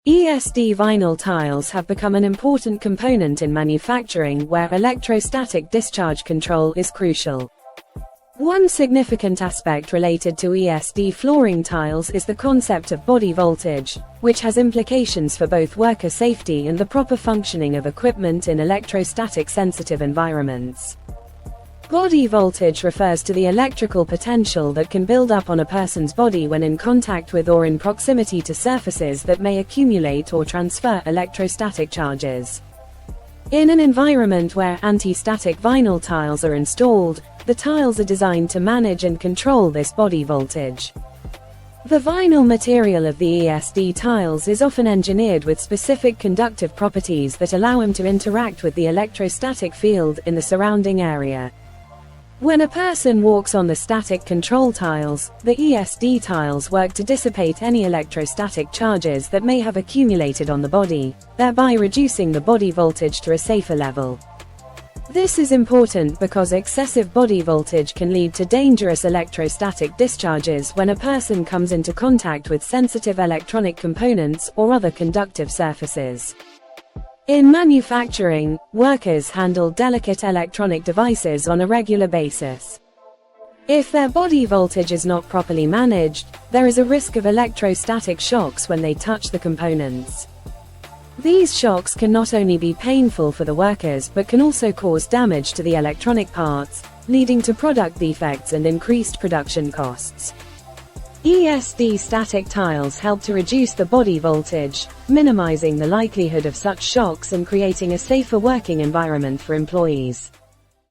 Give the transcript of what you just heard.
ESD vinyl tiles have become an important component in manufacturing where electrostatic discharge control is crucial. One significant aspect related to ESD flooring tiles is the concept of body voltage, which has implications for both worker safety and the proper functioning of equipment in electrostatic sensitive environments. Body voltage refers to the electrical potential that can build up on a person's body when in contact with or in proximity to surfaces that may accumulate or transfer electrostatic charges. In an environment where antistatic vinyl tiles are installed, the tiles are designed to manage and control this body voltage. The vinyl material of the ESD tiles is often engineered with specific conductive properties that allow them to interact with the electrostatic field in the surrounding area. When a person walks on the static control tiles, the ESD tiles work to dissipate any electrostatic charges that may have accumulated on the body, thereby reducing the body voltage to a safer level. This is important because excessive body voltage can lead to dangerous electrostatic discharges when a person comes into contact with sensitive electronic components or other conductive surfaces. In manufacturing, workers handle delicate electronic devices on a regular basis. If their body voltage is not properly managed, there is a risk of electrostatic shocks when they touch the components. These shocks can not only be painful for the workers but can also cause damage to the electronic parts, leading to product defects and increased production costs. ESD static tiles help to reduce the body voltage, minimizing the likelihood of such shocks and creating a safer working environment for employees.